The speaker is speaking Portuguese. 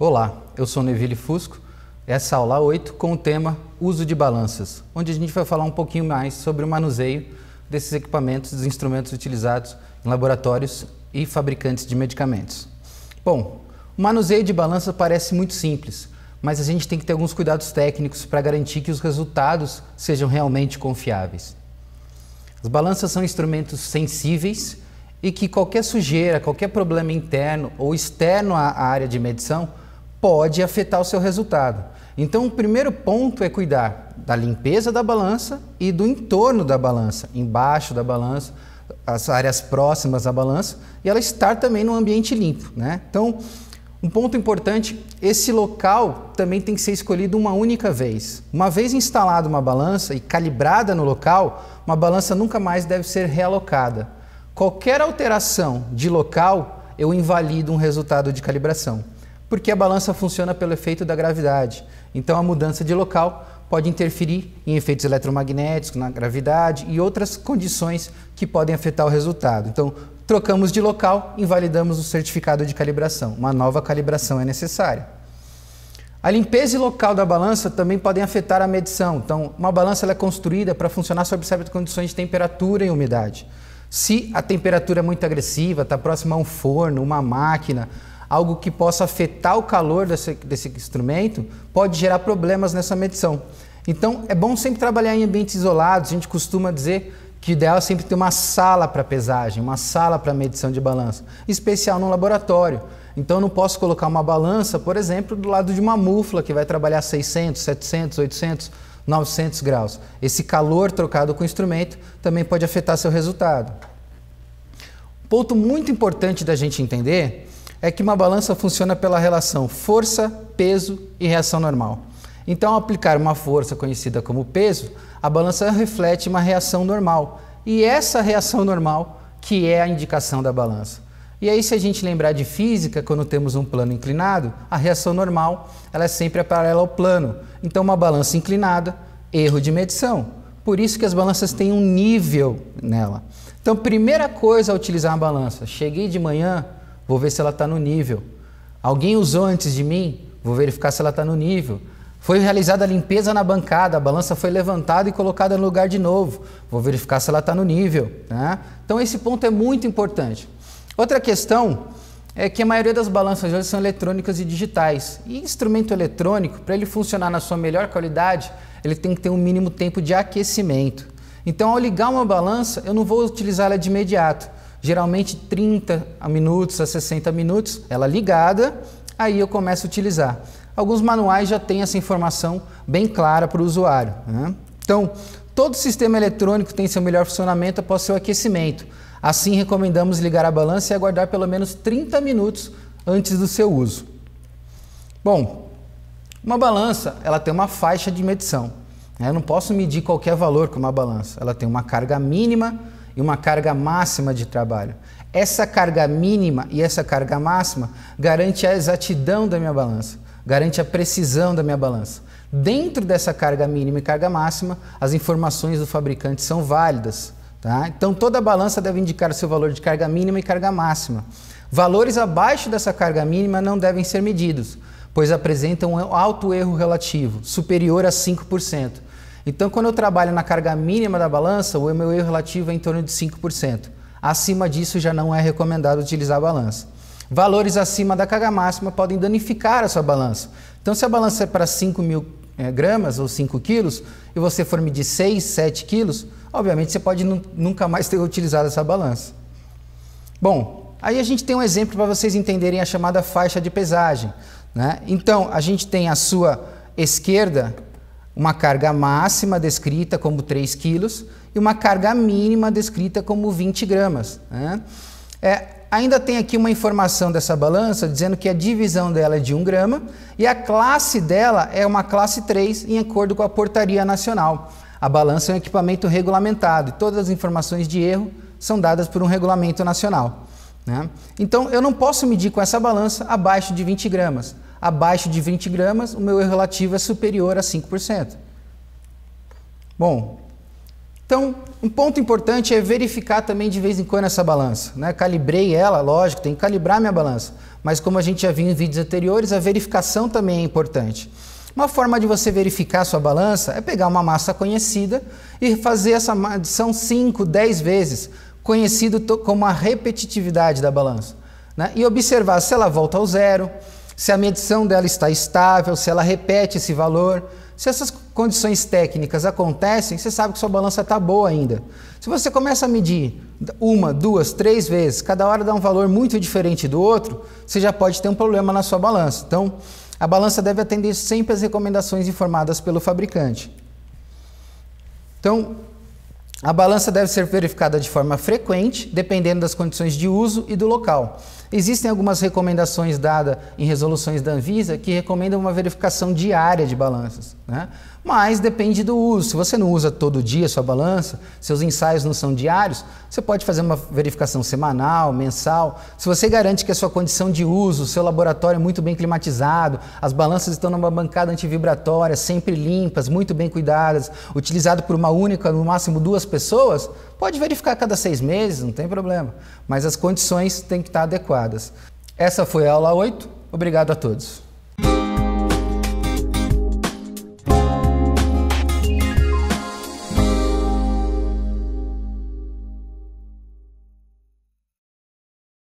Olá, eu sou Neville Fusco, essa é a aula 8 com o tema Uso de balanças, onde a gente vai falar um pouquinho mais sobre o manuseio desses equipamentos, dos instrumentos utilizados em laboratórios e fabricantes de medicamentos. Bom, o manuseio de balança parece muito simples, mas a gente tem que ter alguns cuidados técnicos para garantir que os resultados sejam realmente confiáveis. As balanças são instrumentos sensíveis e que qualquer sujeira, qualquer problema interno ou externo à área de medição pode afetar o seu resultado. Então, o primeiro ponto é cuidar da limpeza da balança e do entorno da balança, embaixo da balança, as áreas próximas à balança, e ela estar também num ambiente limpo, né? Então, um ponto importante, esse local também tem que ser escolhido uma única vez. Uma vez instalada uma balança e calibrada no local, uma balança nunca mais deve ser realocada. Qualquer alteração de local, eu invalido um resultado de calibração, porque a balança funciona pelo efeito da gravidade. Então, a mudança de local pode interferir em efeitos eletromagnéticos, na gravidade e outras condições que podem afetar o resultado. Então, trocamos de local, invalidamos o certificado de calibração. Uma nova calibração é necessária. A limpeza local da balança também podem afetar a medição. Então, uma balança ela é construída para funcionar sob certas condições de temperatura e umidade. Se a temperatura é muito agressiva, está próxima a um forno, uma máquina, algo que possa afetar o calor desse instrumento, pode gerar problemas nessa medição. Então, é bom sempre trabalhar em ambientes isolados. A gente costuma dizer que o ideal é sempre ter uma sala para pesagem, uma sala para medição de balança, em especial no laboratório. Então, eu não posso colocar uma balança, por exemplo, do lado de uma mufla que vai trabalhar 600, 700, 800, 900 graus. Esse calor trocado com o instrumento também pode afetar seu resultado. Um ponto muito importante da gente entender é que uma balança funciona pela relação força, peso e reação normal. Então, ao aplicar uma força conhecida como peso, a balança reflete uma reação normal. E essa reação normal que é a indicação da balança. E aí, se a gente lembrar de física, quando temos um plano inclinado, a reação normal ela é sempre paralela ao plano. Então, uma balança inclinada, erro de medição. Por isso que as balanças têm um nível nela. Então, primeira coisa a utilizar uma balança. Cheguei de manhã, vou ver se ela está no nível. Alguém usou antes de mim, vou verificar se ela está no nível. Foi realizada a limpeza na bancada, a balança foi levantada e colocada no lugar de novo. Vou verificar se ela está no nível, né? Então, esse ponto é muito importante. Outra questão é que a maioria das balanças hoje são eletrônicas e digitais. E instrumento eletrônico, para ele funcionar na sua melhor qualidade, ele tem que ter um mínimo tempo de aquecimento. Então, ao ligar uma balança, eu não vou utilizar ela de imediato. Geralmente 30 minutos a 60 minutos, ela ligada, aí eu começo a utilizar. Alguns manuais já têm essa informação bem clara para o usuário, né? Então, todo sistema eletrônico tem seu melhor funcionamento após seu aquecimento. Assim, recomendamos ligar a balança e aguardar pelo menos 30 minutos antes do seu uso. Bom, uma balança ela tem uma faixa de medição. Eu não posso medir qualquer valor com uma balança. Ela tem uma carga mínima e uma carga máxima de trabalho. Essa carga mínima e essa carga máxima garante a exatidão da minha balança, garante a precisão da minha balança. Dentro dessa carga mínima e carga máxima, as informações do fabricante são válidas. Tá? Então, toda balança deve indicar o seu valor de carga mínima e carga máxima. Valores abaixo dessa carga mínima não devem ser medidos, pois apresentam um alto erro relativo, superior a 5%. Então, quando eu trabalho na carga mínima da balança, o meu erro relativo é em torno de 5%. Acima disso, já não é recomendado utilizar a balança. Valores acima da carga máxima podem danificar a sua balança. Então, se a balança é para 5.000 gramas ou 5 quilos e você for medir 6, 7 quilos, obviamente você pode nunca mais ter utilizado essa balança. Bom, aí a gente tem um exemplo para vocês entenderem a chamada faixa de pesagem, né? Então, a gente tem à sua esquerda uma carga máxima descrita como 3 quilos e uma carga mínima descrita como 20 gramas. Né? Ainda tem aqui uma informação dessa balança dizendo que a divisão dela é de 1 grama e a classe dela é uma classe 3 em acordo com a Portaria Nacional. A balança é um equipamento regulamentado e todas as informações de erro são dadas por um regulamento nacional. Né? Então, eu não posso medir com essa balança abaixo de 20 gramas. Abaixo de 20 gramas, o meu erro relativo é superior a 5%. Bom, Então, um ponto importante é verificar também de vez em quando essa balança, né? Calibrei ela, lógico, tem que calibrar minha balança, mas como a gente já viu em vídeos anteriores, a verificação também é importante. Uma forma de você verificar a sua balança é pegar uma massa conhecida e fazer essa medição 5, 10 vezes, conhecido como a repetitividade da balança, né? E observar se ela volta ao zero, se a medição dela está estável, se ela repete esse valor. Se essas condições técnicas acontecem, você sabe que sua balança está boa ainda. Se você começa a medir 1, 2, 3 vezes, cada hora dá um valor muito diferente do outro, você já pode ter um problema na sua balança. Então, a balança deve atender sempre às recomendações informadas pelo fabricante. Então, a balança deve ser verificada de forma frequente, dependendo das condições de uso e do local. Existem algumas recomendações dadas em resoluções da Anvisa que recomendam uma verificação diária de balanças, né? Mas depende do uso. Se você não usa todo dia a sua balança, seus ensaios não são diários, você pode fazer uma verificação semanal, mensal. Se você garante que a sua condição de uso, o seu laboratório é muito bem climatizado, as balanças estão numa bancada antivibratória, sempre limpas, muito bem cuidadas, utilizado por uma única, no máximo 2 pessoas, pode verificar a cada 6 meses, não tem problema. Mas as condições têm que estar adequadas. Essa foi a aula 8. Obrigado a todos.